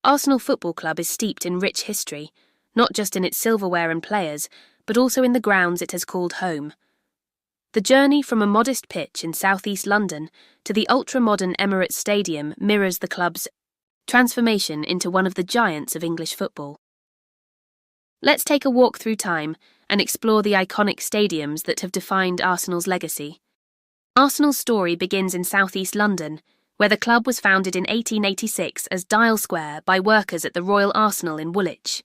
Arsenal Football Club is steeped in rich history, not just in its silverware and players, but also in the grounds it has called home. The journey from a modest pitch in southeast London to the ultra-modern Emirates Stadium mirrors the club's transformation into one of the giants of English football. Let's take a walk through time and explore the iconic stadiums that have defined Arsenal's legacy. Arsenal's story begins in southeast London, where the club was founded in 1886 as Dial Square by workers at the Royal Arsenal in Woolwich.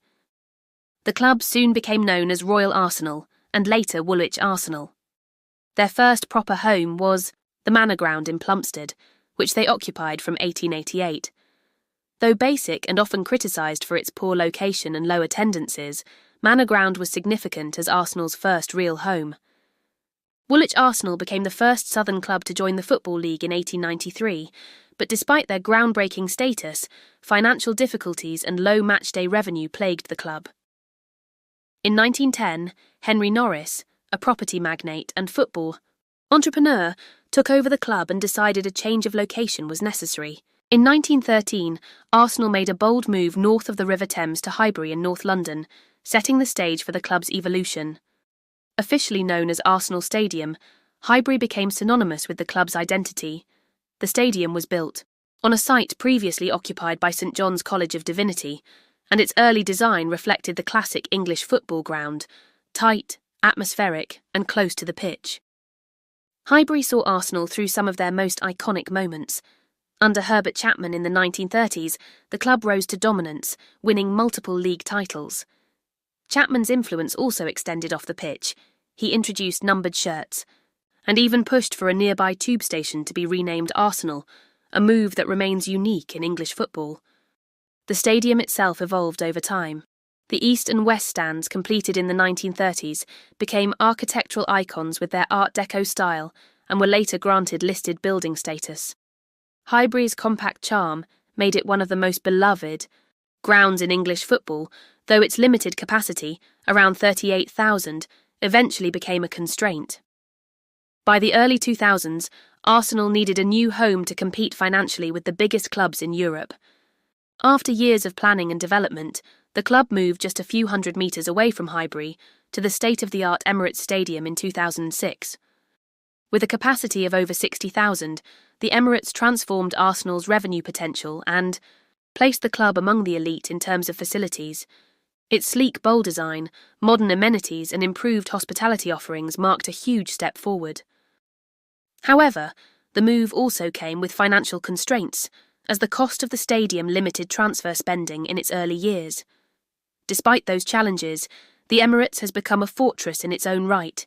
The club soon became known as Royal Arsenal and later Woolwich Arsenal. Their first proper home was the Manor Ground in Plumstead, which they occupied from 1888. Though basic and often criticised for its poor location and low attendances, Manor Ground was significant as Arsenal's first real home. Woolwich Arsenal became the first southern club to join the Football League in 1893, but despite their groundbreaking status, financial difficulties and low matchday revenue plagued the club. In 1910, Henry Norris, a property magnate and football entrepreneur, took over the club and decided a change of location was necessary. In 1913, Arsenal made a bold move north of the River Thames to Highbury in North London, setting the stage for the club's evolution. Officially known as Arsenal Stadium, Highbury became synonymous with the club's identity. The stadium was built on a site previously occupied by St John's College of Divinity, and its early design reflected the classic English football ground, tight, atmospheric, and close to the pitch. Highbury saw Arsenal through some of their most iconic moments. Under Herbert Chapman in the 1930s, the club rose to dominance, winning multiple league titles. Chapman's influence also extended off the pitch. He introduced numbered shirts, and even pushed for a nearby tube station to be renamed Arsenal, a move that remains unique in English football. The stadium itself evolved over time. The East and West stands, completed in the 1930s, became architectural icons with their Art Deco style and were later granted listed building status. Highbury's compact charm made it one of the most beloved grounds in English football, though its limited capacity, around 38,000, eventually became a constraint. By the early 2000s, Arsenal needed a new home to compete financially with the biggest clubs in Europe. After years of planning and development, the club moved just a few hundred metres away from Highbury to the state-of-the-art Emirates Stadium in 2006. With a capacity of over 60,000, the Emirates transformed Arsenal's revenue potential and placed the club among the elite in terms of facilities. Its sleek bowl design, modern amenities and improved hospitality offerings marked a huge step forward. However, the move also came with financial constraints, as the cost of the stadium limited transfer spending in its early years. Despite those challenges, the Emirates has become a fortress in its own right.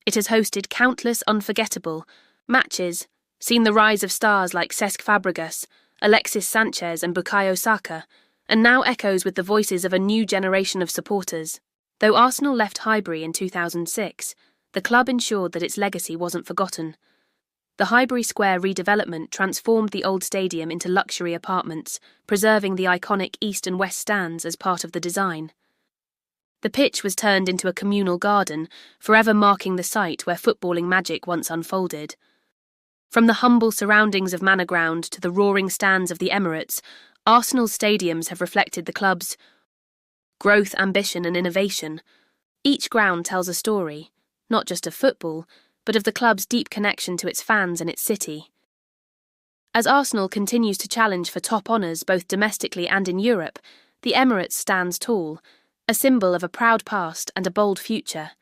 It has hosted countless unforgettable matches, seen the rise of stars like Cesc Fabregas, Alexis Sanchez and Bukayo Saka, and now echoes with the voices of a new generation of supporters. Though Arsenal left Highbury in 2006, the club ensured that its legacy wasn't forgotten. The Highbury Square redevelopment transformed the old stadium into luxury apartments, preserving the iconic East and West stands as part of the design. The pitch was turned into a communal garden, forever marking the site where footballing magic once unfolded. From the humble surroundings of Manor Ground to the roaring stands of the Emirates, Arsenal's stadiums have reflected the club's growth, ambition and innovation. Each ground tells a story, not just of football, but of the club's deep connection to its fans and its city. As Arsenal continues to challenge for top honours both domestically and in Europe, the Emirates stands tall, a symbol of a proud past and a bold future.